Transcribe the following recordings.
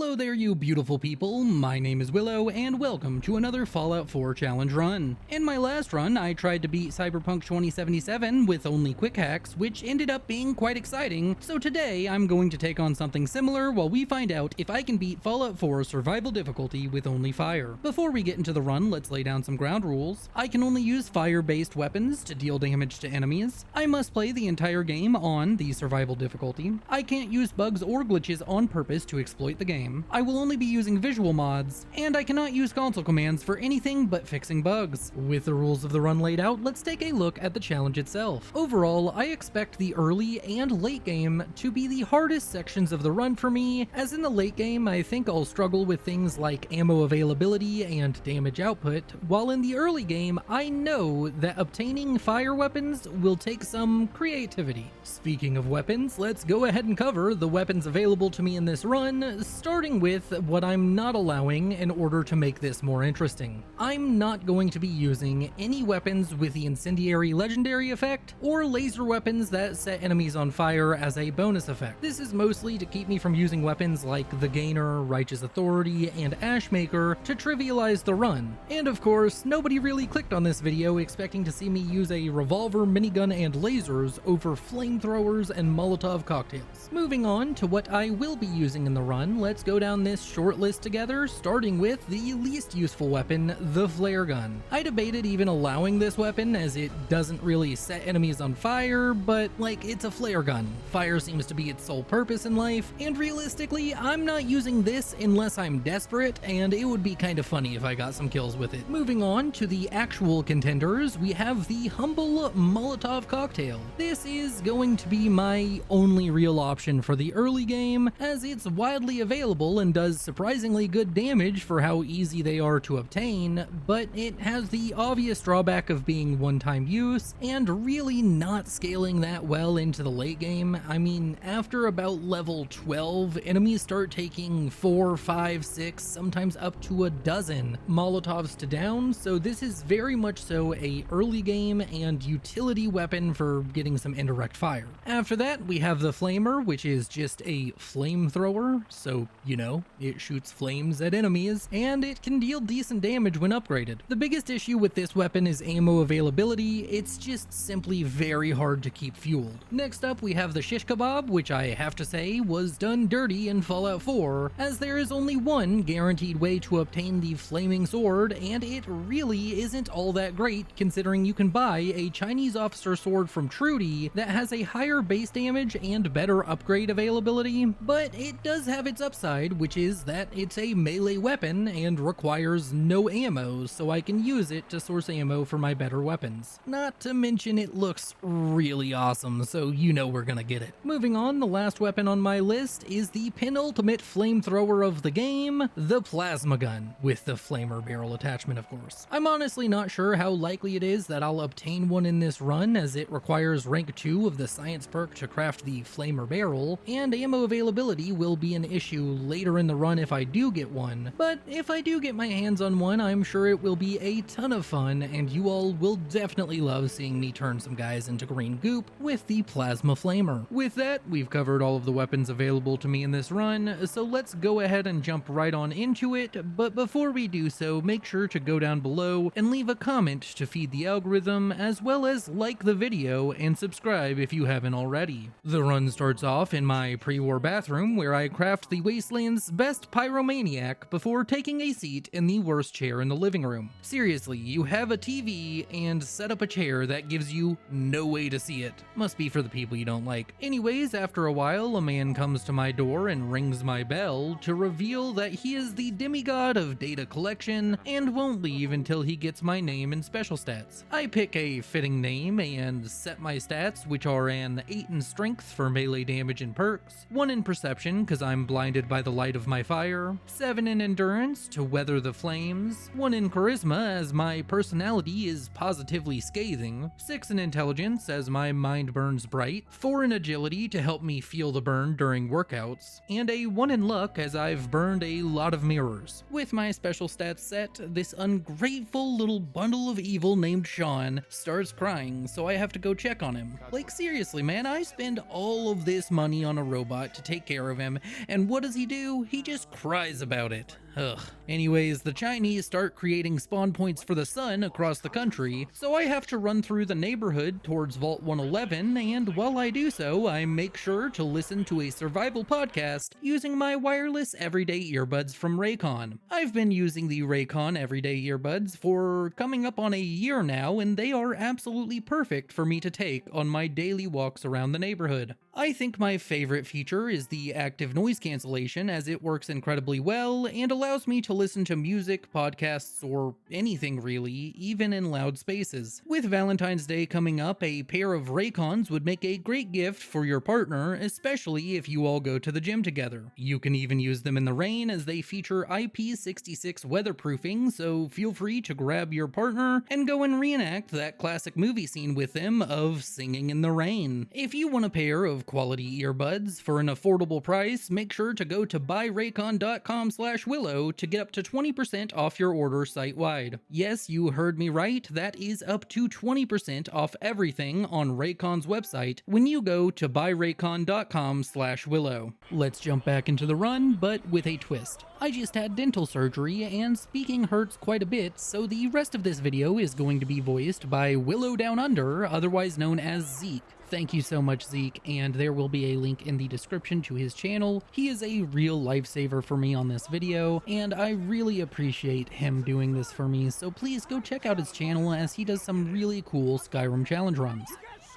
Hello there, you beautiful people. My name is Willow, and welcome to another Fallout 4 challenge run. In my last run, I tried to beat Cyberpunk 2077 with only quick hacks, which ended up being quite exciting, so today I'm going to take on something similar while we find out if I can beat Fallout 4 survival difficulty with only fire. Before we get into the run, let's lay down some ground rules. I can only use fire-based weapons to deal damage to enemies. I must play the entire game on the survival difficulty. I can't use bugs or glitches on purpose to exploit the game. I will only be using visual mods, and I cannot use console commands for anything but fixing bugs. With the rules of the run laid out, let's take a look at the challenge itself. Overall, I expect the early and late game to be the hardest sections of the run for me, as in the late game I think I'll struggle with things like ammo availability and damage output, while in the early game I know that obtaining fire weapons will take some creativity. Speaking of weapons, let's go ahead and cover the weapons available to me in this run, starting with what I'm not allowing in order to make this more interesting. I'm not going to be using any weapons with the incendiary legendary effect, or laser weapons that set enemies on fire as a bonus effect. This is mostly to keep me from using weapons like the Gainer, Righteous Authority, and Ashmaker to trivialize the run. And of course, nobody really clicked on this video expecting to see me use a revolver, minigun, and lasers over flamethrowers and Molotov cocktails. Moving on to what I will be using in the run, let's go down this short list together, starting with the least useful weapon, the flare gun. I debated even allowing this weapon as it doesn't really set enemies on fire, but like, it's a flare gun. Fire seems to be its sole purpose in life, and realistically, I'm not using this unless I'm desperate, and it would be kind of funny if I got some kills with it. Moving on to the actual contenders, we have the humble Molotov cocktail. This is going to be my only real option for the early game, as it's widely available and does surprisingly good damage for how easy they are to obtain, but it has the obvious drawback of being one-time use and really not scaling that well into the late game. I mean, after about level 12, enemies start taking 4, 5, 6, sometimes up to a dozen Molotovs to down, so this is very much so a early game and utility weapon for getting some indirect fire. After that, we have the Flamer, which is just a flamethrower, so you know, it shoots flames at enemies, and it can deal decent damage when upgraded. The biggest issue with this weapon is ammo availability. It's just simply very hard to keep fueled. Next up, we have the Shish Kebab, which I have to say was done dirty in Fallout 4, as there is only one guaranteed way to obtain the flaming sword, and it really isn't all that great considering you can buy a Chinese officer sword from Trudy that has a higher base damage and better upgrade availability, but it does have its upside, which is that it's a melee weapon and requires no ammo, so I can use it to source ammo for my better weapons. Not to mention it looks really awesome, so you know we're gonna get it. Moving on, the last weapon on my list is the penultimate flamethrower of the game, the plasma gun, with the flamer barrel attachment of course. I'm honestly not sure how likely it is that I'll obtain one in this run, as it requires rank 2 of the science perk to craft the flamer barrel, and ammo availability will be an issue later in the run if I do get one, but if I do get my hands on one, I'm sure it will be a ton of fun, and you all will definitely love seeing me turn some guys into green goop with the plasma flamer. With that, we've covered all of the weapons available to me in this run, so let's go ahead and jump right on into it, but before we do so, make sure to go down below and leave a comment to feed the algorithm, as well as like the video and subscribe if you haven't already. The run starts off in my pre-war bathroom, where I craft the Wasteland's best pyromaniac before taking a seat in the worst chair in the living room. Seriously, you have a TV and set up a chair that gives you no way to see it. Must be for the people you don't like. Anyways, after a while, a man comes to my door and rings my bell to reveal that he is the demigod of data collection and won't leave until he gets my name and special stats. I pick a fitting name and set my stats, which are an 8 in strength for melee damage and perks, 1 in perception because I'm blinded by the light of my fire, 7 in endurance to weather the flames, 1 in charisma as my personality is positively scathing, 6 in intelligence as my mind burns bright, 4 in agility to help me feel the burn during workouts, and a 1 in luck as I've burned a lot of mirrors. With my special stats set, this ungrateful little bundle of evil named Sean starts crying, so I have to go check on him. Like seriously man, I spend all of this money on a robot to take care of him, and what does he do, he just cries about it. Ugh. Anyways, the Chinese start creating spawn points for the sun across the country, so I have to run through the neighborhood towards Vault 111, and while I do so, I make sure to listen to a survival podcast using my wireless everyday earbuds from Raycon. I've been using the Raycon everyday earbuds for coming up on a year now, and they are absolutely perfect for me to take on my daily walks around the neighborhood. I think my favorite feature is the active noise cancellation, as it works incredibly well and allows me to listen to music, podcasts, or anything really, even in loud spaces. With Valentine's Day coming up, a pair of Raycons would make a great gift for your partner, especially if you all go to the gym together. You can even use them in the rain, as they feature IP66 weatherproofing, so feel free to grab your partner and go and reenact that classic movie scene with them of singing in the rain. If you want a pair of quality earbuds for an affordable price, make sure to go to buyraycon.com/willow to get up to 20% off your order site-wide. Yes, you heard me right, that is up to 20% off everything on Raycon's website when you go to buyraycon.com/willow. Let's jump back into the run, but with a twist. I just had dental surgery, and speaking hurts quite a bit, so the rest of this video is going to be voiced by Willow Down Under, otherwise known as Zeke. Thank you so much, Zeke, and there will be a link in the description to his channel. He is a real lifesaver for me on this video, and I really appreciate him doing this for me, so please go check out his channel as he does some really cool Skyrim challenge runs.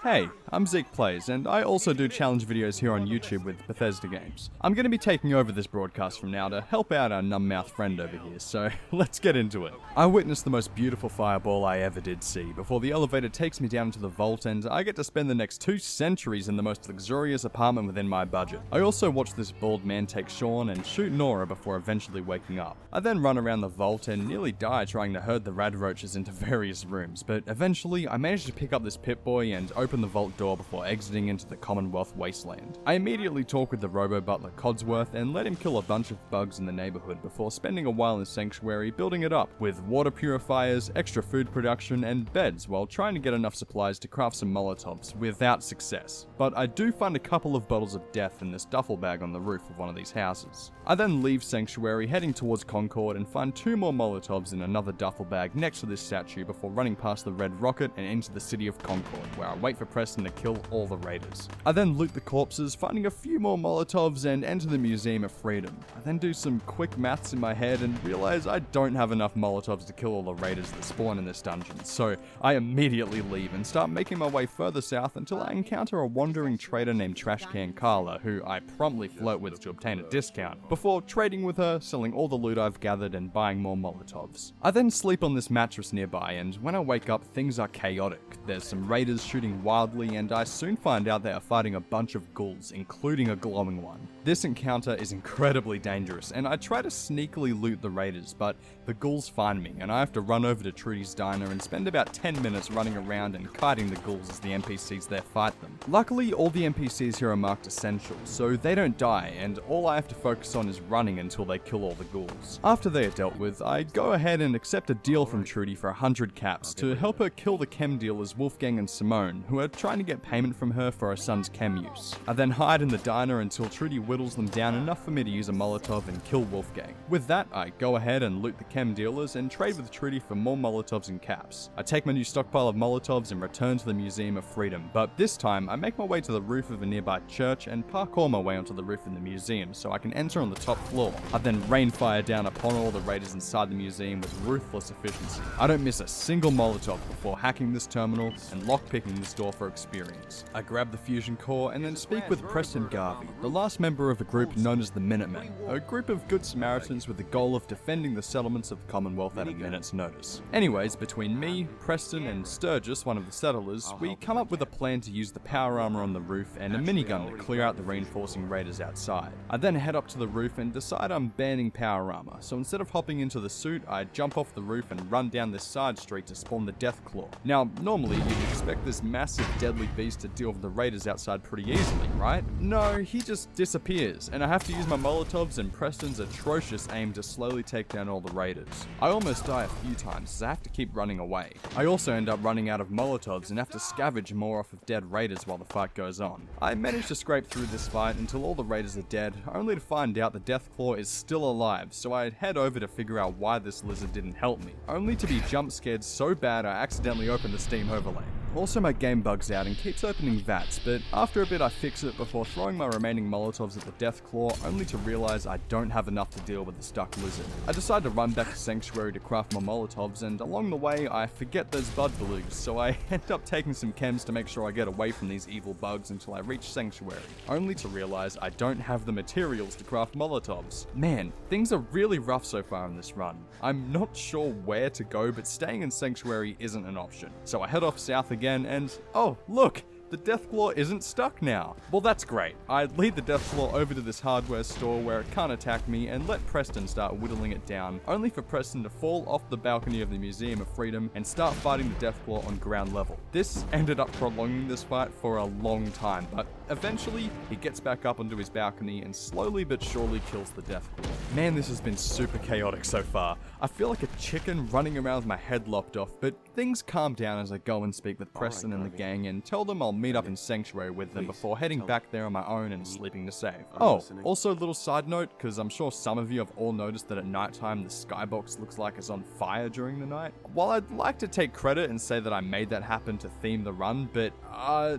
Hey, I'm Zeke Plays, and I also do challenge videos here on YouTube with Bethesda Games. I'm going to be taking over this broadcast from now to help out our numbmouth friend over here, so let's get into it. I witnessed the most beautiful fireball I ever did see before the elevator takes me down into the vault, and I get to spend the next 2 centuries in the most luxurious apartment within my budget. I also watch this bald man take Sean and shoot Nora before eventually waking up. I then run around the vault and nearly die trying to herd the rad roaches into various rooms, but eventually I managed to pick up this Pip-Boy and open the vault door before exiting into the Commonwealth wasteland. I immediately talk with the robo-butler Codsworth and let him kill a bunch of bugs in the neighborhood before spending a while in Sanctuary building it up with water purifiers, extra food production, and beds while trying to get enough supplies to craft some Molotovs without success. But I do find a couple of bottles of death in this duffel bag on the roof of one of these houses. I then leave Sanctuary heading towards Concord and find 2 more Molotovs in another duffel bag next to this statue before running past the Red Rocket and into the city of Concord, where I wait for Preston to kill all the raiders. I then loot the corpses, finding a few more Molotovs, and enter the Museum of Freedom. I then do some quick maths in my head and realize I don't have enough Molotovs to kill all the raiders that spawn in this dungeon, so I immediately leave and start making my way further south until I encounter a wandering trader named Trashcan Carla, who I promptly flirt with to obtain a discount, before trading with her, selling all the loot I've gathered and buying more Molotovs. I then sleep on this mattress nearby, and when I wake up, things are chaotic. There's some raiders shooting wildly, and I soon find out they are fighting a bunch of ghouls, including a glowing one. This encounter is incredibly dangerous, and I try to sneakily loot the raiders, but the ghouls find me, and I have to run over to Trudy's diner and spend about 10 minutes running around and kiting the ghouls as the NPCs there fight them. Luckily, all the NPCs here are marked essential, so they don't die, and all I have to focus on is running until they kill all the ghouls. After they are dealt with, I go ahead and accept a deal from Trudy for 100 caps to help her kill the chem dealers Wolfgang and Simone, who are trying to get payment from her for her son's chem use. I then hide in the diner until Trudy whittles them down enough for me to use a Molotov and kill Wolfgang. With that, I go ahead and loot the chem dealers and trade with Trudy for more Molotovs and caps. I take my new stockpile of Molotovs and return to the Museum of Freedom, but this time I make my way to the roof of a nearby church and parkour my way onto the roof in the museum so I can enter on the top floor. I then rain fire down upon all the raiders inside the museum with ruthless efficiency. I don't miss a single Molotov before hacking this terminal and lockpicking this door for experience. I grab the fusion core and then speak with Preston Garvey, the last member of a group known as the Minutemen, a group of good Samaritans with the goal of defending the settlements of the Commonwealth at a minute's notice. Anyways, between me, Preston, and Sturgis, one of the settlers, we come up with a plan to use the power armor on the roof and a minigun to clear out the reinforcing raiders outside. I then head up to the roof and decide I'm banning power armor, so instead of hopping into the suit, I jump off the roof and run down this side street to spawn the Deathclaw. Now, normally you'd expect this massive massive deadly beast to deal with the raiders outside pretty easily, right? No, he just disappears, and I have to use my Molotovs and Preston's atrocious aim to slowly take down all the raiders. I almost die a few times as I have to keep running away. I also end up running out of Molotovs and have to scavenge more off of dead raiders while the fight goes on. I manage to scrape through this fight until all the raiders are dead, only to find out the Deathclaw is still alive, so I head over to figure out why this lizard didn't help me, only to be jump scared so bad I accidentally opened the Steam overlay. Also, my game bugs out and keeps opening VATs, but after a bit I fix it before throwing my remaining Molotovs at the Deathclaw, only to realize I don't have enough to deal with the stuck lizard. I decide to run back to Sanctuary to craft more Molotovs, and along the way I forget those bud balloons, so I end up taking some chems to make sure I get away from these evil bugs until I reach Sanctuary, only to realize I don't have the materials to craft Molotovs. Man, things are really rough so far in this run. I'm not sure where to go, but staying in Sanctuary isn't an option, so I head off south again and oh, look! The Deathclaw isn't stuck now. Well, that's great. I lead the Deathclaw over to this hardware store where it can't attack me and let Preston start whittling it down, only for Preston to fall off the balcony of the Museum of Freedom and start fighting the Deathclaw on ground level. This ended up prolonging this fight for a long time, but eventually he gets back up onto his balcony and slowly but surely kills the Deathclaw. Man, this has been super chaotic so far. I feel like a chicken running around with my head lopped off, but things calm down as I go and speak with Preston and the gang and tell them I'll meet up in Sanctuary with them before heading back there on my own and sleeping to save. Oh, also a little side note, because I'm sure some of you have all noticed that at nighttime the skybox looks like it's on fire during the night. While I'd like to take credit and say that I made that happen to theme the run, but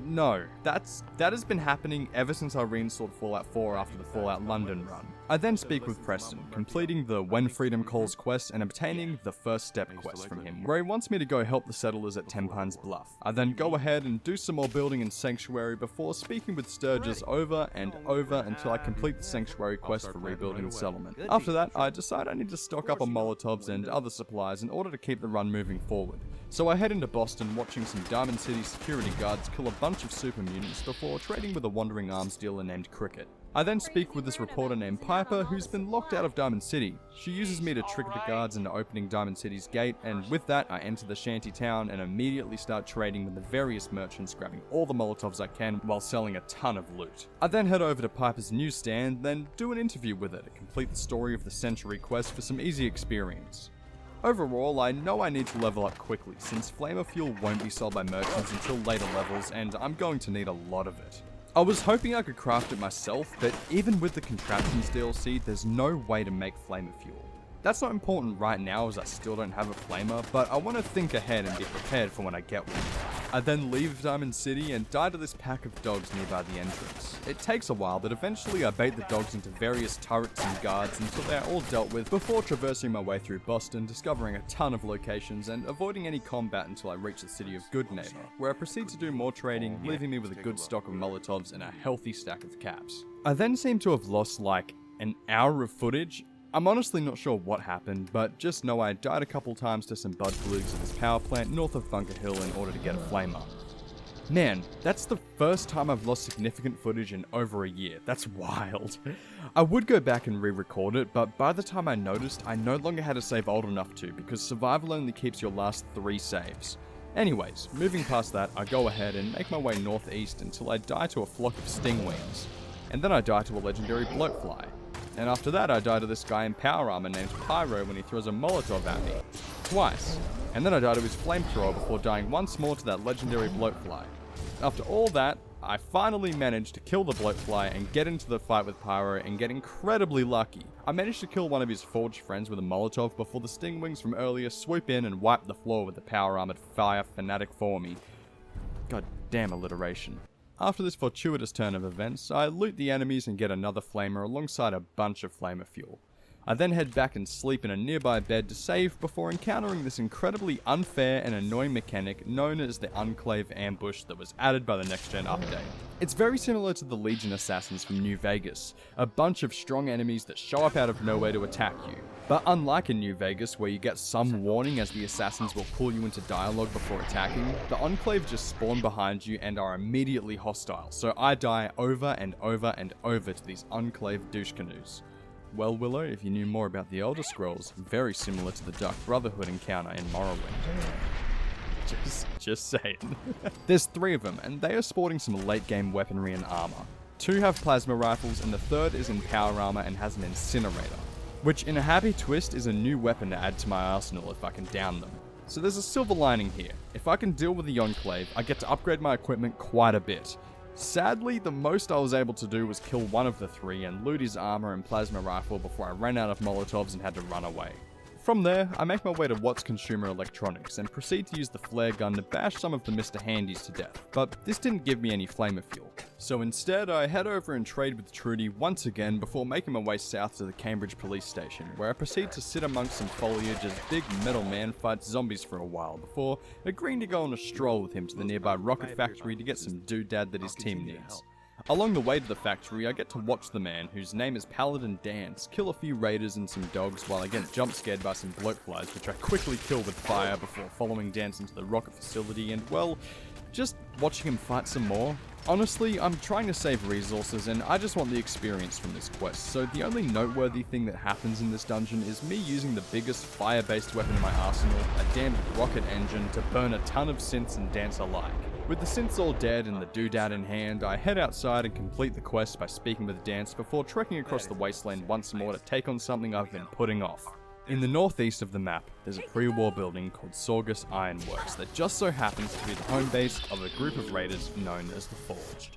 no. That has been happening ever since I reinstalled Fallout 4 after the Fallout London run. I then speak with Preston, completing the When Freedom Calls quest and obtaining the First Step quest from him, where he wants me to go help the settlers at Ten Pines Bluff. I then go ahead and do some more building in Sanctuary before speaking with Sturgis over and over until I complete the Sanctuary quest for rebuilding the settlement. After that, I decide I need to stock up on Molotovs and other supplies in order to keep the run moving forward. So I head into Boston watching some Diamond City security guards kill a bunch of super mutants before trading with a wandering arms dealer named Cricket. I then speak with this reporter named Piper, who's been locked out of Diamond City. She uses me to trick the guards into opening Diamond City's gate, and with that I enter the shanty town and immediately start trading with the various merchants, grabbing all the Molotovs I can while selling a ton of loot. I then head over to Piper's newsstand, then do an interview with her to complete the story of the Century quest for some easy experience. Overall, I know I need to level up quickly, since Flamer Fuel won't be sold by merchants until later levels, and I'm going to need a lot of it. I was hoping I could craft it myself, but even with the Contraptions DLC, there's no way to make Flamer Fuel. That's not important right now as I still don't have a flamer, but I want to think ahead and be prepared for when I get one. I then leave Diamond City and die to this pack of dogs nearby the entrance. It takes a while, but eventually I bait the dogs into various turrets and guards until they are all dealt with before traversing my way through Boston, discovering a ton of locations and avoiding any combat until I reach the city of Goodneighbor, where I proceed to do more trading, leaving me with a good stock of Molotovs and a healthy stack of caps. I then seem to have lost like an hour of footage. I'm honestly not sure what happened, but just know I died a couple times to some bud balloons at this power plant north of Bunker Hill in order to get a flamer. Man, that's the first time I've lost significant footage in over a year. That's wild. I would go back and re-record it, but by the time I noticed, I no longer had a save old enough to, because survival only keeps your last 3 saves. Anyways, moving past that, I go ahead and make my way northeast until I die to a flock of stingwings. And then I die to a legendary bloatfly. And after that I die to this guy in power armor named Pyro when he throws a Molotov at me. Twice. And then I die to his flamethrower before dying once more to that legendary bloatfly. After all that, I finally managed to kill the bloatfly and get into the fight with Pyro and get incredibly lucky. I managed to kill one of his forged friends with a Molotov before the stingwings from earlier swoop in and wipe the floor with the power armored fire fanatic for me. God damn alliteration. After this fortuitous turn of events, I loot the enemies and get another flamer alongside a bunch of flamer fuel. I then head back and sleep in a nearby bed to save before encountering this incredibly unfair and annoying mechanic known as the Enclave Ambush that was added by the next gen update. It's very similar to the Legion Assassins from New Vegas, a bunch of strong enemies that show up out of nowhere to attack you. But unlike in New Vegas, where you get some warning as the assassins will pull you into dialogue before attacking, the Enclave just spawn behind you and are immediately hostile, so I die over and over and over to these Enclave douche canoes. Well, Willow, if you knew more about the Elder Scrolls, very similar to the Dark Brotherhood encounter in Morrowind. just saying. There's 3 of them, and they are sporting some late game weaponry and armor. 2 have plasma rifles, and the 3rd is in power armor and has an incinerator, which in a happy twist is a new weapon to add to my arsenal if I can down them. So there's a silver lining here. If I can deal with the Enclave, I get to upgrade my equipment quite a bit. Sadly, the most I was able to do was kill one of the 3 and loot his armor and plasma rifle before I ran out of Molotovs and had to run away. From there, I make my way to Watts Consumer Electronics and proceed to use the flare gun to bash some of the Mr. Handys to death, but this didn't give me any flamer fuel. So instead, I head over and trade with Trudy once again before making my way south to the Cambridge police station, where I proceed to sit amongst some foliage as Big Metal Man fights zombies for a while before agreeing to go on a stroll with him to the nearby rocket factory to get some doodad that his team needs. Along the way to the factory, I get to watch the man, whose name is Paladin Dance, kill a few raiders and some dogs while I get jump scared by some bloatflies, which I quickly kill with fire before following Dance into the rocket facility and, well, just watching him fight some more. Honestly, I'm trying to save resources and I just want the experience from this quest, so the only noteworthy thing that happens in this dungeon is me using the biggest fire-based weapon in my arsenal, a damned rocket engine, to burn a ton of synths and Dance alike. With the synths all dead and the doodad in hand, I head outside and complete the quest by speaking with Dance before trekking across the wasteland once more to take on something I've been putting off. In the northeast of the map, there's a pre-war building called Sorgus Ironworks that just so happens to be the home base of a group of raiders known as the Forged.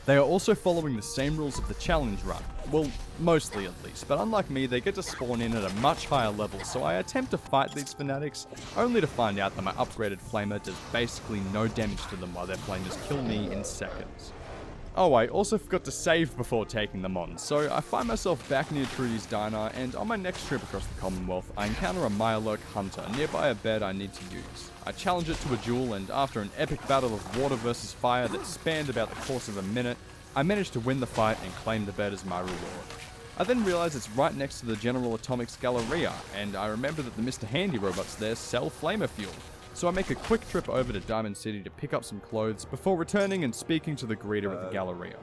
They are also following the same rules of the challenge run, well, mostly at least, but unlike me, they get to spawn in at a much higher level, so I attempt to fight these fanatics, only to find out that my upgraded flamer does basically no damage to them while their flamers kill me in seconds. Oh, I also forgot to save before taking them on, so I find myself back near Trudy's diner, and on my next trip across the Commonwealth, I encounter a Mirelurk hunter nearby a bed I need to use. I challenge it to a duel, and after an epic battle of water versus fire that spanned about the course of a minute, I manage to win the fight and claim the bed as my reward. I then realize it's right next to the General Atomics Galleria, and I remember that the Mr. Handy robots there sell flamer fuel. So I make a quick trip over to Diamond City to pick up some clothes before returning and speaking to the greeter at the Galleria.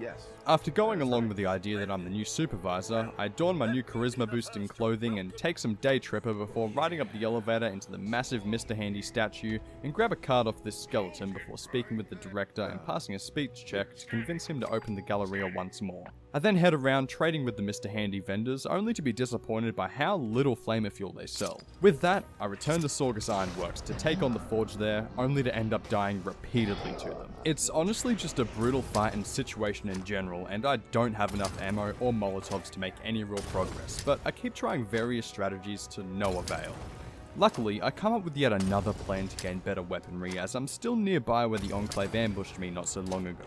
After going along with the idea that I'm the new supervisor, I don my new charisma boosting clothing and take some day tripper before riding up the elevator into the massive Mr. Handy statue and grab a card off this skeleton before speaking with the director and passing a speech check to convince him to open the Galleria once more. I then head around trading with the Mr. Handy vendors, only to be disappointed by how little flamer fuel they sell. With that, I return to Sorgus Ironworks to take on the Forge there, only to end up dying repeatedly to them. It's honestly just a brutal fight and situation in general, and I don't have enough ammo or Molotovs to make any real progress, but I keep trying various strategies to no avail. Luckily, I come up with yet another plan to gain better weaponry, as I'm still nearby where the Enclave ambushed me not so long ago.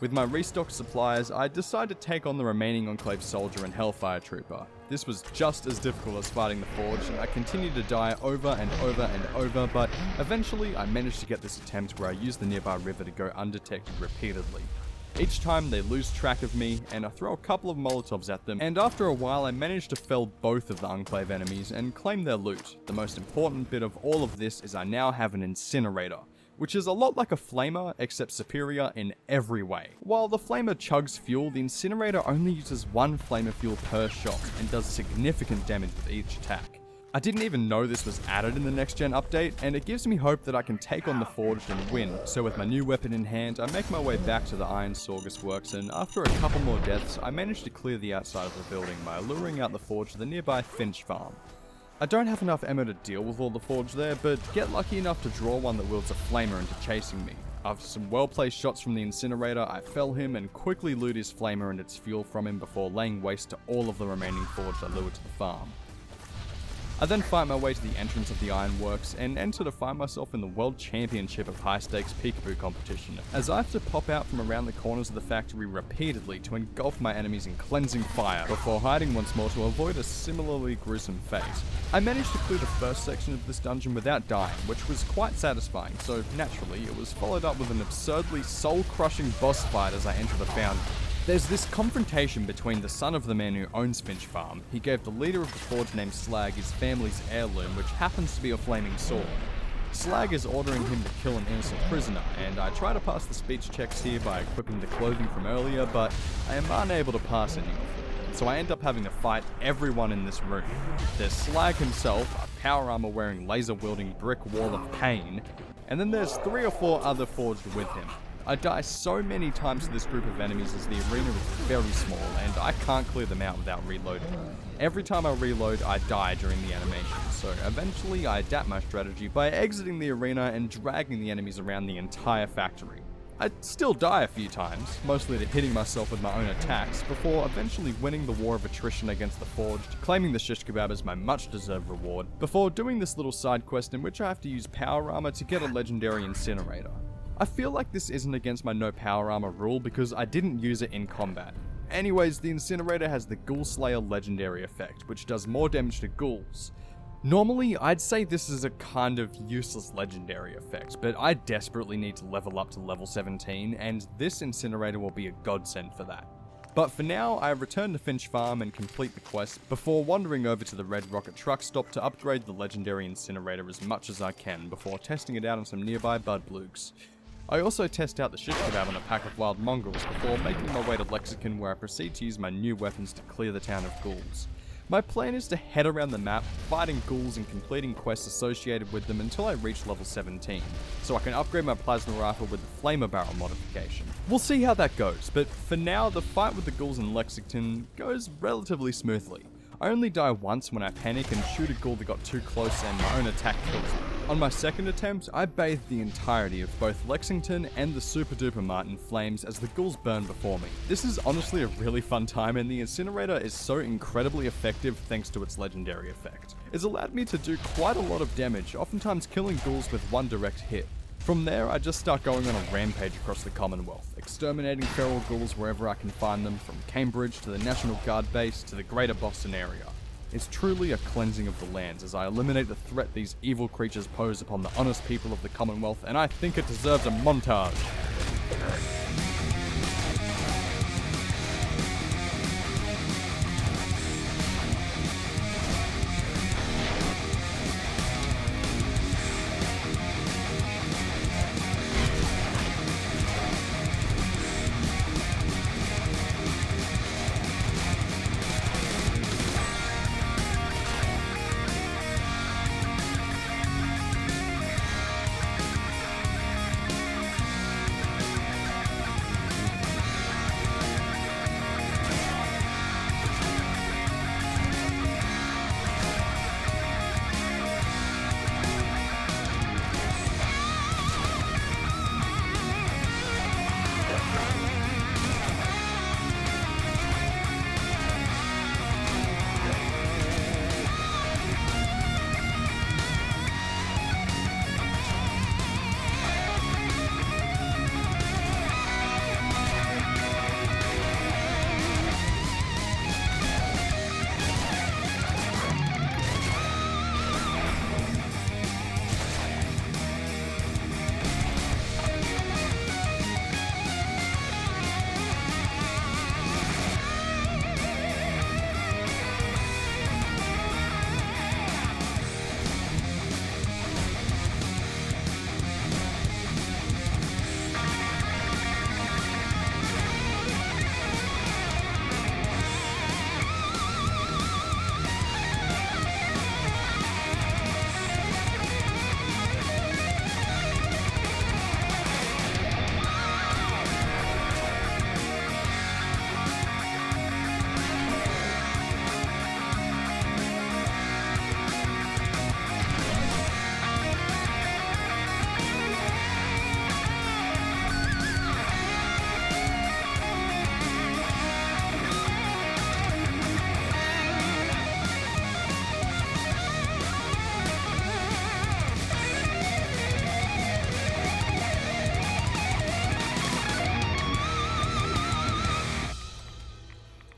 With my restocked supplies, I decide to take on the remaining Enclave soldier and Hellfire Trooper. This was just as difficult as fighting the Forge, and I continued to die over and over and over, but eventually I managed to get this attempt where I used the nearby river to go undetected repeatedly. Each time they lose track of me, and I throw a couple of Molotovs at them, and after a while I manage to fell both of the Enclave enemies and claim their loot. The most important bit of all of this is I now have an incinerator, which is a lot like a flamer, except superior in every way. While the flamer chugs fuel, the incinerator only uses one flamer fuel per shot, and does significant damage with each attack. I didn't even know this was added in the next gen update, and it gives me hope that I can take on the Forged and win, so with my new weapon in hand, I make my way back to the Iron Sorgus Works, and after a couple more deaths, I manage to clear the outside of the building by luring out the Forge to the nearby Finch farm. I don't have enough ammo to deal with all the Forge there, but get lucky enough to draw one that wields a flamer into chasing me. After some well-placed shots from the incinerator, I fell him and quickly loot his flamer and its fuel from him before laying waste to all of the remaining Forge I lured to the farm. I then fight my way to the entrance of the Ironworks and enter to find myself in the World Championship of High Stakes Peekaboo competition, as I have to pop out from around the corners of the factory repeatedly to engulf my enemies in cleansing fire before hiding once more to avoid a similarly gruesome fate. I managed to clear the first section of this dungeon without dying, which was quite satisfying, so naturally it was followed up with an absurdly soul-crushing boss fight as I enter the fountain. There's this confrontation between the son of the man who owns Finch Farm. He gave the leader of the Forge named Slag his family's heirloom, which happens to be a flaming sword. Slag is ordering him to kill an innocent prisoner, and I try to pass the speech checks here by equipping the clothing from earlier, but I am unable to pass any of them. so I end up having to fight everyone in this room. There's Slag himself, a power armor wearing laser wielding brick wall of pain, and then there's 3 or 4 other forged with him. I die so many times to this group of enemies as the arena is very small and I can't clear them out without reloading. Every time I reload, I die during the animation, so eventually I adapt my strategy by exiting the arena and dragging the enemies around the entire factory. I still die a few times, mostly to hitting myself with my own attacks, before eventually winning the war of attrition against the Forged, claiming the shish kebab as my much deserved reward, before doing this little side quest in which I have to use power armor to get a legendary incinerator. I feel like this isn't against my no power armor rule because I didn't use it in combat. Anyways, the incinerator has the Ghoul Slayer legendary effect, which does more damage to ghouls. Normally, I'd say this is a kind of useless legendary effect, but I desperately need to level up to level 17, and this incinerator will be a godsend for that. But for now, I return to Finch Farm and complete the quest before wandering over to the Red Rocket truck stop to upgrade the legendary incinerator as much as I can before testing it out on some nearby Budblooks. I also test out the shish kebab on a pack of wild mongrels before making my way to Lexicon, where I proceed to use my new weapons to clear the town of ghouls. My plan is to head around the map, fighting ghouls and completing quests associated with them until I reach level 17, so I can upgrade my plasma rifle with the flamer barrel modification. We'll see how that goes, but for now the fight with the ghouls in Lexington goes relatively smoothly. I only die once when I panic and shoot a ghoul that got too close and my own attack kills me. On my second attempt, I bathed the entirety of both Lexington and the Super Duper Mart in flames as the ghouls burn before me. This is honestly a really fun time, and the incinerator is so incredibly effective thanks to its legendary effect. It's allowed me to do quite a lot of damage, oftentimes killing ghouls with one direct hit. From there, I just start going on a rampage across the Commonwealth, exterminating feral ghouls wherever I can find them, from Cambridge to the National Guard base to the greater Boston area. It's truly a cleansing of the lands as I eliminate the threat these evil creatures pose upon the honest people of the Commonwealth, and I think it deserves a montage.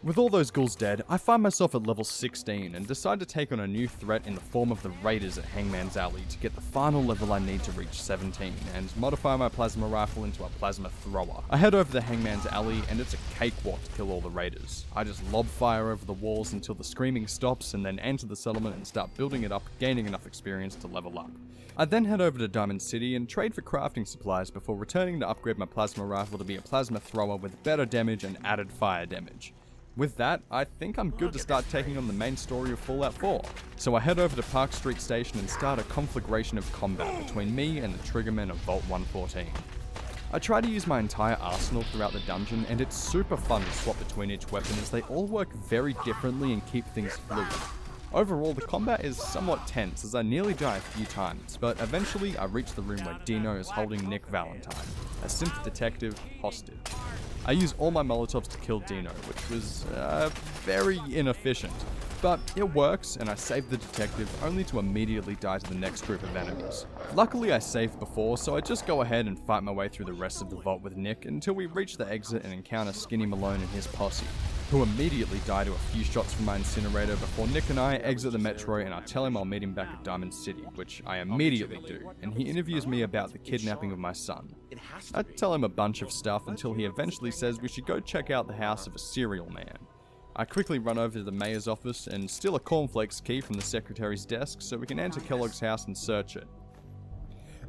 With all those ghouls dead, I find myself at level 16 and decide to take on a new threat in the form of the Raiders at Hangman's Alley to get the final level I need to reach 17 and modify my plasma rifle into a plasma thrower. I head over to Hangman's Alley and it's a cakewalk to kill all the Raiders. I just lob fire over the walls until the screaming stops and then enter the settlement and start building it up, gaining enough experience to level up. I then head over to Diamond City and trade for crafting supplies before returning to upgrade my plasma rifle to be a plasma thrower with better damage and added fire damage. With that, I think I'm good to start taking on the main story of Fallout 4. So I head over to Park Street Station and start a conflagration of combat between me and the triggermen of Vault 114. I try to use my entire arsenal throughout the dungeon, and it's super fun to swap between each weapon as they all work very differently and keep things fluid. Overall, the combat is somewhat tense as I nearly die a few times, but eventually I reach the room where Dino is holding Nick Valentine, a synth detective, hostage. I use all my Molotovs to kill Dino, which was very inefficient, but it works and I save the detective only to immediately die to the next group of enemies. Luckily I saved before, so I just go ahead and fight my way through the rest of the vault with Nick until we reach the exit and encounter Skinny Malone and his posse, who immediately die to a few shots from my incinerator before Nick and I exit the metro, and I tell him I'll meet him back at Diamond City, which I immediately do, and he interviews me about the kidnapping of my son. I tell him a bunch of stuff until he eventually says we should go check out the house of a serial man. I quickly run over to the mayor's office and steal a cornflakes key from the secretary's desk so we can enter Kellogg's house and search it.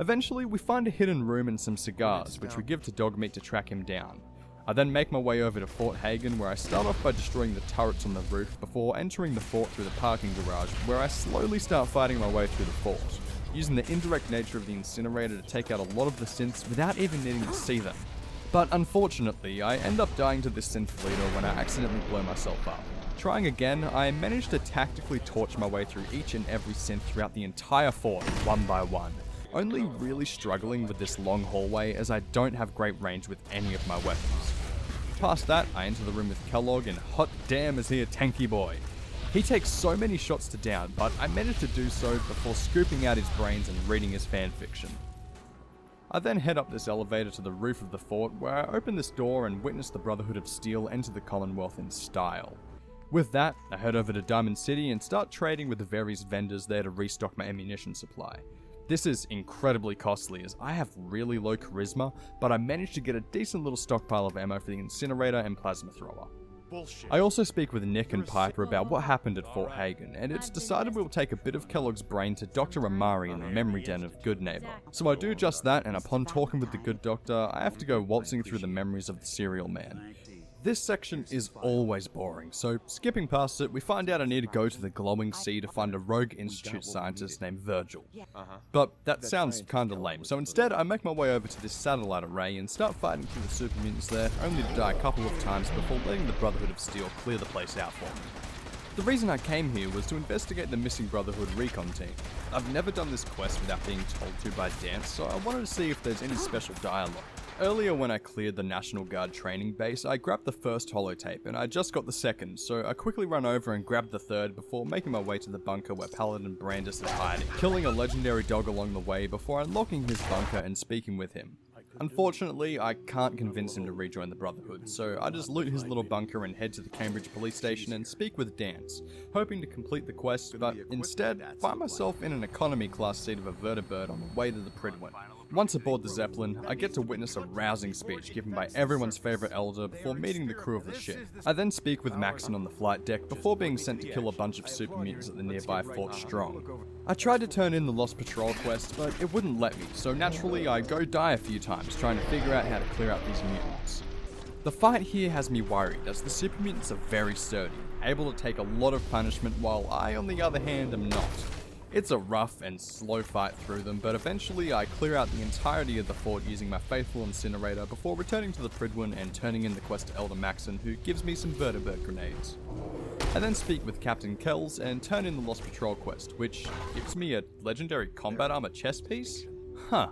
Eventually, we find a hidden room and some cigars, which we give to Dogmeat to track him down. I then make my way over to Fort Hagen, where I start off by destroying the turrets on the roof before entering the fort through the parking garage, where I slowly start fighting my way through the fort, using the indirect nature of the incinerator to take out a lot of the synths without even needing to see them. But unfortunately, I end up dying to this synth leader when I accidentally blow myself up. Trying again, I managed to tactically torch my way through each and every synth throughout the entire fort, one by one, only really struggling with this long hallway as I don't have great range with any of my weapons. Past that, I enter the room with Kellogg, and hot damn is he a tanky boy. He takes so many shots to down, but I managed to do so before scooping out his brains and reading his fanfiction. I then head up this elevator to the roof of the fort, where I open this door and witness the Brotherhood of Steel enter the Commonwealth in style. With that, I head over to Diamond City and start trading with the various vendors there to restock my ammunition supply. This is incredibly costly as I have really low charisma, but I managed to get a decent little stockpile of ammo for the incinerator and plasma thrower. Bullshit. I also speak with Nick and Piper about what happened at Fort Hagen, and it's decided we'll take a bit of Kellogg's brain to Dr. Amari in the memory den of Good Neighbor. So I do just that, and upon talking with the good doctor, I have to go waltzing through the memories of the serial man. This section is always boring, so skipping past it, we find out I need to go to the Glowing Sea to find a rogue Institute scientist named Virgil. But that sounds kinda lame, so instead I make my way over to this satellite array and start fighting through the super mutants there, only to die a couple of times before letting the Brotherhood of Steel clear the place out for me. The reason I came here was to investigate the missing Brotherhood recon team. I've never done this quest without being told to by Dance, so I wanted to see if there's any special dialogue. Earlier when I cleared the National Guard training base, I grabbed the first holotape, and I just got the second, so I quickly run over and grabbed the third before making my way to the bunker where Paladin Brandis is hiding, killing a legendary dog along the way before unlocking his bunker and speaking with him. Unfortunately, I can't convince him to rejoin the Brotherhood, so I just loot his little bunker and head to the Cambridge police station and speak with Dance, hoping to complete the quest, but instead find myself in an economy class seat of a vertibird on the way to the Pridwin. Once aboard the Zeppelin, I get to witness a rousing speech given by everyone's favourite elder before meeting the crew of the ship. I then speak with Maxon on the flight deck before being sent to kill a bunch of super mutants at the nearby Fort Strong. I tried to turn in the Lost Patrol quest, but it wouldn't let me, so naturally I go die a few times trying to figure out how to clear out these mutants. The fight here has me worried, as the super mutants are very sturdy, able to take a lot of punishment, while I, on the other hand, am not. It's a rough and slow fight through them, but eventually I clear out the entirety of the fort using my faithful incinerator before returning to the Pridwin and turning in the quest to Elder Maxon, who gives me some vertibird grenades. I then speak with Captain Kells and turn in the Lost Patrol quest, which gives me a legendary combat armor chest piece? Huh.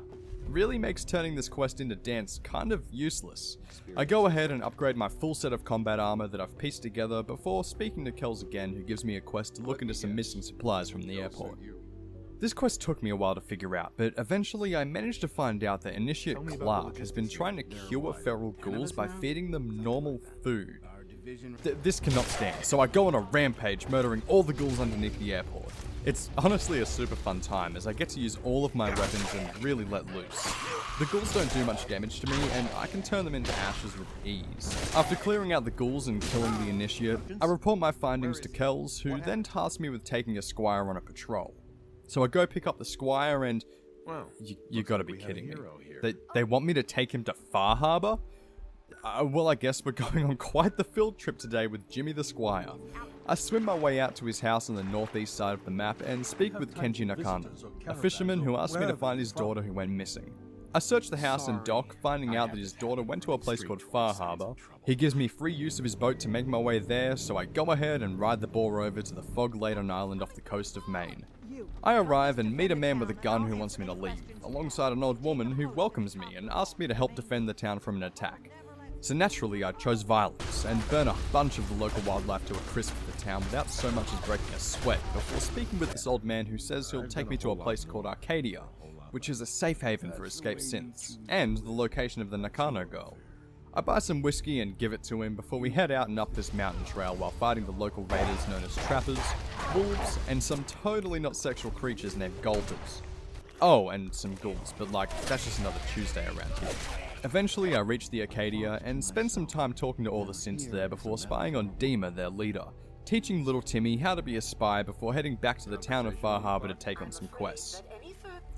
Really makes turning this quest into Dance kind of useless. I go ahead and upgrade my full set of combat armor that I've pieced together before speaking to Kells again, who gives me a quest to look into some missing supplies from the airport. This quest took me a while to figure out, but eventually I managed to find out that Initiate Clark has been trying to cure feral ghouls by feeding them normal food. This cannot stand, so I go on a rampage, murdering all the ghouls underneath the airport. It's honestly a super fun time, as I get to use all of my weapons and really let loose. The ghouls don't do much damage to me, and I can turn them into ashes with ease. After clearing out the ghouls and killing the Initiate, I report my findings to Kells, who then tasks me with taking a Squire on a patrol. So I go pick up the Squire and... You gotta be kidding me. They want me to take him to Far Harbor? Well, I guess we're going on quite the field trip today with Jimmy the Squire. I swim my way out to his house on the northeast side of the map and speak with Kenji Nakano, a fisherman who asked me to find his daughter who went missing. I search the house and dock, finding out that his daughter went to a place called Far Harbor. He gives me free use of his boat to make my way there, so I go ahead and ride the boar over to the fog-laden island off the coast of Maine. I arrive and meet a man with a gun who wants me to leave, alongside an old woman who welcomes me and asks me to help defend the town from an attack. So naturally I chose violence, and burn a bunch of the local wildlife to a crisp for the town without so much as breaking a sweat, before speaking with this old man who says he'll take me to a place called Arcadia, which is a safe haven for escaped synths, and the location of the Nakano girl. I buy some whiskey and give it to him before we head out and up this mountain trail while fighting the local raiders known as trappers, wolves, and some totally not sexual creatures named golters. Oh, and some ghouls, but like, that's just another Tuesday around here. Eventually I reach the Arcadia and spend some time talking to all the synths there before spying on Dima, their leader, teaching little Timmy how to be a spy before heading back to the town of Far Harbor to take on some quests.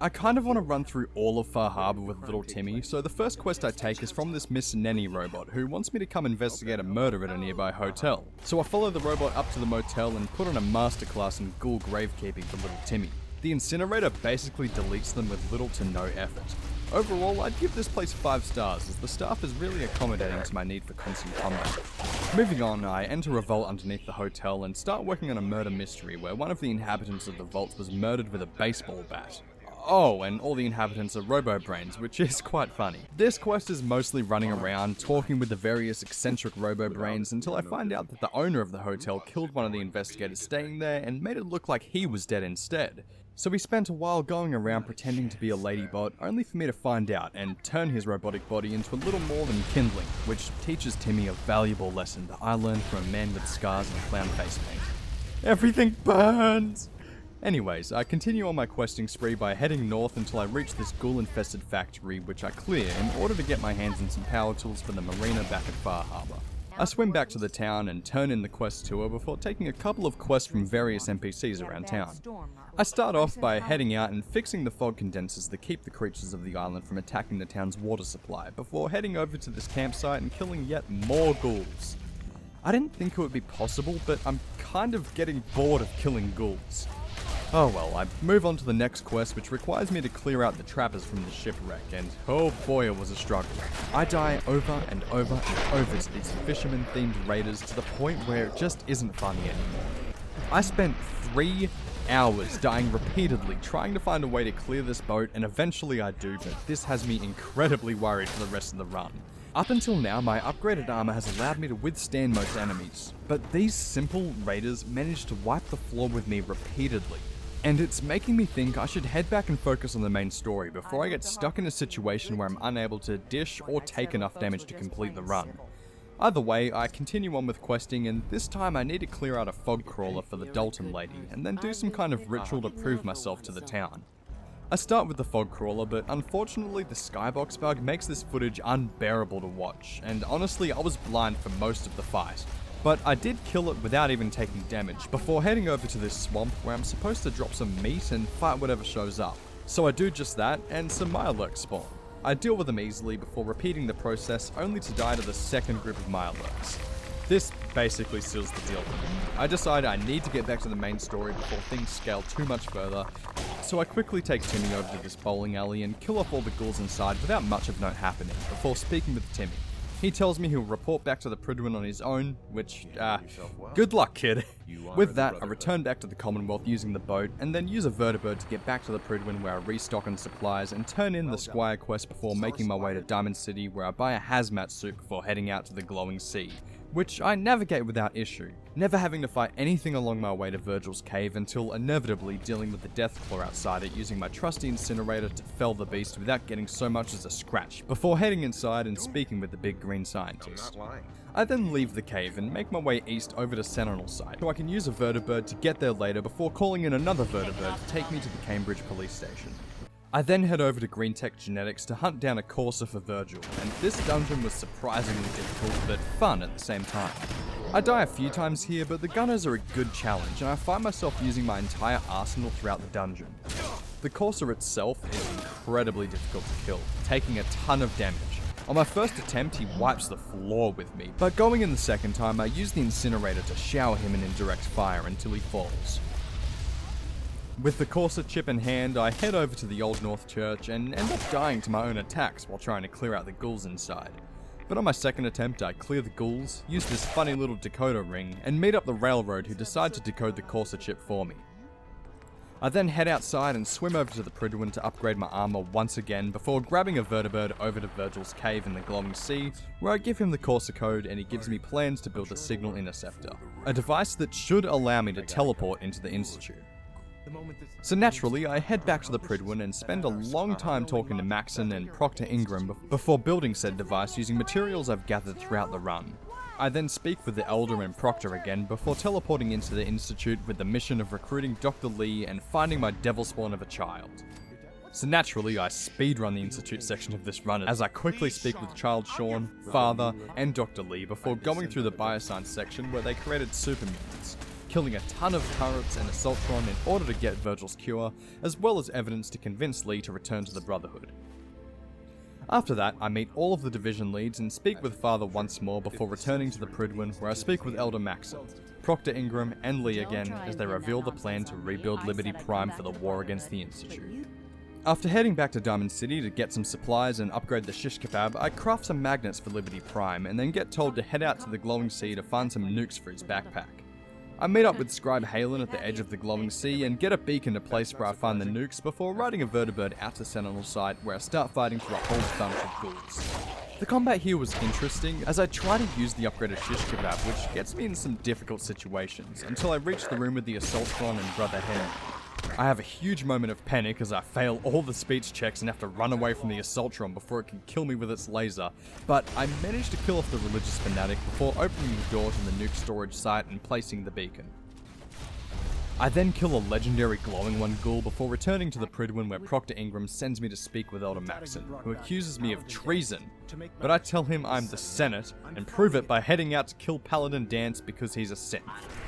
I kind of want to run through all of Far Harbor with little Timmy, so the first quest I take is from this Miss Nenny robot who wants me to come investigate a murder at a nearby hotel. So I follow the robot up to the motel and put on a masterclass in ghoul gravekeeping for little Timmy. The incinerator basically deletes them with little to no effort. Overall, I'd give this place 5 stars, as the staff is really accommodating to my need for constant combat. Moving on, I enter a vault underneath the hotel and start working on a murder mystery where one of the inhabitants of the vault was murdered with a baseball bat. Oh, and all the inhabitants are robo-brains, which is quite funny. This quest is mostly running around, talking with the various eccentric robo-brains until I find out that the owner of the hotel killed one of the investigators staying there and made it look like he was dead instead. So we spent a while going around pretending to be a ladybot, only for me to find out and turn his robotic body into a little more than kindling, which teaches Timmy a valuable lesson that I learned from a man with scars and clown face paint. Everything burns! Anyways, I continue on my questing spree by heading north until I reach this ghoul-infested factory, which I clear in order to get my hands on some power tools for the marina back at Far Harbor. I swim back to the town and turn in the quest tour before taking a couple of quests from various NPCs around town. I start off by heading out and fixing the fog condensers that keep the creatures of the island from attacking the town's water supply, before heading over to this campsite and killing yet more ghouls. I didn't think it would be possible, but I'm kind of getting bored of killing ghouls. Oh well, I move on to the next quest, which requires me to clear out the trappers from the shipwreck, and oh boy it was a struggle. I die over and over and over to these fisherman-themed raiders to the point where it just isn't funny anymore. I spent 3 hours dying repeatedly trying to find a way to clear this boat, and eventually I do, but this has me incredibly worried for the rest of the run. Up until now, my upgraded armor has allowed me to withstand most enemies, but these simple raiders managed to wipe the floor with me repeatedly. And it's making me think I should head back and focus on the main story before I get stuck in a situation where I'm unable to dish or take enough damage to complete the run. Either way, I continue on with questing, and this time I need to clear out a fog crawler for the Dalton lady, and then do some kind of ritual to prove myself to the town. I start with the fog crawler, but unfortunately the skybox bug makes this footage unbearable to watch, and honestly I was blind for most of the fight. But I did kill it without even taking damage, before heading over to this swamp where I'm supposed to drop some meat and fight whatever shows up. So I do just that, and some Mirelurks spawn. I deal with them easily before repeating the process, only to die to the second group of Mirelurks. This basically seals the deal for me. I decide I need to get back to the main story before things scale too much further, so I quickly take Timmy over to this bowling alley and kill off all the ghouls inside without much of note happening, before speaking with Timmy. He tells me he'll report back to the Prydwen on his own, which, good luck, kid. With that, I return back to the Commonwealth using the boat, and then use a vertibird to get back to the Prydwen where I restock on supplies and turn in the Squire quest before making my way to Diamond City where I buy a hazmat suit before heading out to the Glowing Sea, which I navigate without issue, never having to fight anything along my way to Virgil's cave until inevitably dealing with the Deathclaw outside it using my trusty incinerator to fell the beast without getting so much as a scratch, before heading inside and speaking with the big green scientist. I then leave the cave and make my way east over to Sentinel site, so I can use a vertibird to get there later before calling in another vertibird to take me to the Cambridge police station. I then head over to Greentech Genetics to hunt down a Corsair for Virgil, and this dungeon was surprisingly difficult but fun at the same time. I die a few times here, but the gunners are a good challenge, and I find myself using my entire arsenal throughout the dungeon. The Corsair itself is incredibly difficult to kill, taking a ton of damage, On my first attempt, he wipes the floor with me, but going in the second time, I use the incinerator to shower him in indirect fire until he falls. With the Corsa chip in hand, I head over to the Old North Church and end up dying to my own attacks while trying to clear out the ghouls inside. But on my second attempt, I clear the ghouls, use this funny little decoder ring, and meet up the railroad who decide to decode the Corsa chip for me. I then head outside and swim over to the Prydwen to upgrade my armor once again before grabbing a vertibird over to Virgil's cave in the Glowing Sea, where I give him the Corsa code and he gives me plans to build a signal interceptor, a device that should allow me to teleport into the Institute. So naturally, I head back to the Prydwen and spend a long time talking to Maxon and Proctor Ingram before building said device using materials I've gathered throughout the run. I then speak with the Elder and Proctor again before teleporting into the Institute with the mission of recruiting Dr. Lee and finding my devil spawn of a child. So naturally, I speedrun the Institute section of this run as I quickly speak with Child Sean, Father, and Dr. Lee before going through the Bioscience section where they created super mutants, killing a ton of turrets and Assaultron in order to get Virgil's cure, as well as evidence to convince Lee to return to the Brotherhood. After that, I meet all of the division leads and speak with Father once more before returning to the Prydwen, where I speak with Elder Maxon, Proctor Ingram, and Lee again as they reveal the plan to rebuild Liberty Prime for the war against the Institute. After heading back to Diamond City to get some supplies and upgrade the shish kebab, I craft some magnets for Liberty Prime and then get told to head out to the Glowing Sea to find some nukes for his backpack. I meet up with Scribe Halen at the edge of the Glowing Sea and get a beacon to place where I find the nukes before riding a vertibird out to Sentinel site where I start fighting through a whole bunch of ghouls. The combat here was interesting as I try to use the upgraded shish kebab, which gets me in some difficult situations until I reach the room with the Assaultron and Brother Henry. I have a huge moment of panic as I fail all the speech checks and have to run away from the Assaultron before it can kill me with its laser, but I manage to kill off the religious fanatic before opening the door to the nuke storage site and placing the beacon. I then kill a legendary glowing one ghoul before returning to the Prydwen where Proctor Ingram sends me to speak with Elder Maxon, who accuses me of treason, but I tell him I'm the Senate and prove it by heading out to kill Paladin Dance because he's a synth.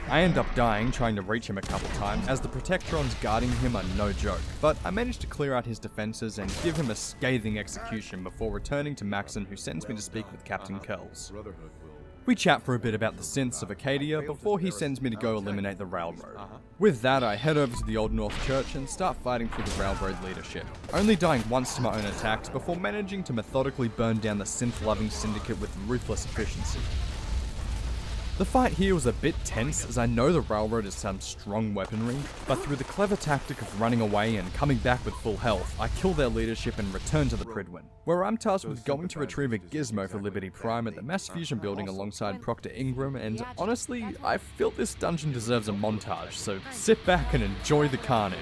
I end up dying trying to reach him a couple times as the Protectrons guarding him are no joke, but I manage to clear out his defenses and give him a scathing execution before returning to Maxon, who sends me to speak with Captain Kells. We chat for a bit about the synths of Acadia before he sends me to go eliminate the railroad. With that, I head over to the Old North Church and start fighting for the railroad leadership, only dying once to my own attacks before managing to methodically burn down the synth-loving syndicate with ruthless efficiency. The fight here was a bit tense as I know the railroad has some strong weaponry, but through the clever tactic of running away and coming back with full health, I kill their leadership and return to the Prydwen, where I'm tasked with going to retrieve a gizmo for Liberty Prime at the Mass Fusion building alongside Proctor Ingram, and honestly, I feel this dungeon deserves a montage, so sit back and enjoy the carnage.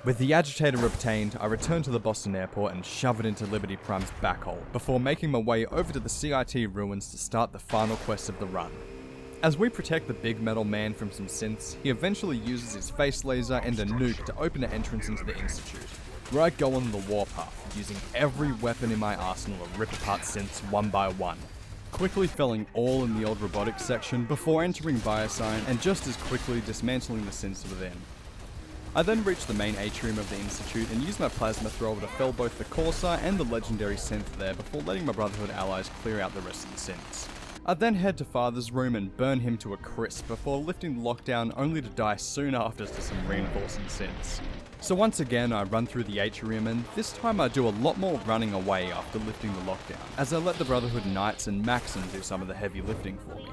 With the agitator obtained, I return to the Boston airport and shove it into Liberty Prime's backhole, before making my way over to the CIT ruins to start the final quest of the run. As we protect the big metal man from some synths, he eventually uses his face laser and a nuke to open an entrance into the Institute, where I go on the warpath, using every weapon in my arsenal to rip apart synths one by one, quickly felling all in the old robotics section before entering Bioscience and just as quickly dismantling the synths within. I then reach the main atrium of the Institute and use my plasma thrower to fell both the Corsa and the legendary synth there before letting my Brotherhood allies clear out the rest of the synths. I then head to Father's room and burn him to a crisp before lifting the lockdown only to die soon after to some reinforcing synths. So once again, I run through the atrium, and this time I do a lot more running away after lifting the lockdown, as I let the Brotherhood Knights and Maxon do some of the heavy lifting for me.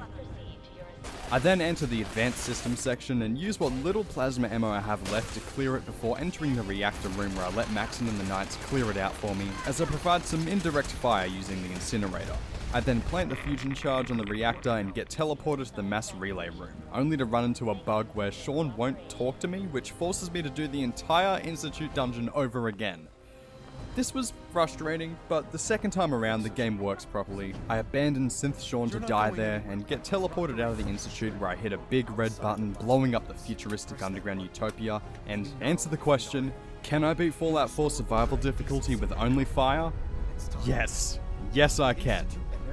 I then enter the advanced systems section and use what little plasma ammo I have left to clear it before entering the reactor room where I let Maxon and the Knights clear it out for me, as I provide some indirect fire using the incinerator. I then plant the fusion charge on the reactor and get teleported to the mass relay room, only to run into a bug where Sean won't talk to me, which forces me to do the entire Institute dungeon over again. This was frustrating, but the second time around the game works properly. I abandon Synth Sean to die there and get teleported out of the Institute where I hit a big red button blowing up the futuristic underground utopia and answer the question, can I beat Fallout 4 survival difficulty with only fire? Yes. Yes I can.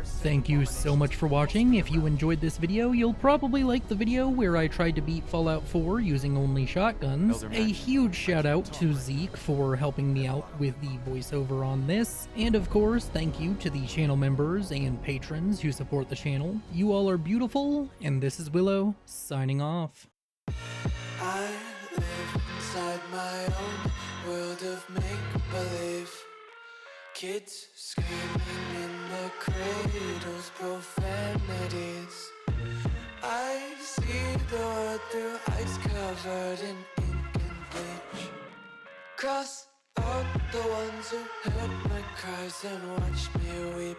Thank you so much for watching. If you enjoyed this video, you'll probably like the video where I tried to beat Fallout 4 using only shotguns. A huge shout out to Zeke for helping me out with the voiceover on this. And of course, thank you to the channel members and patrons who support the channel. You all are beautiful, and this is Willow, signing off. I live inside my own world of make-believe. Kids screaming in the cradles, profanities. I see the world through ice covered in ink and bleach. Cross out the ones who heard my cries and watched me weep.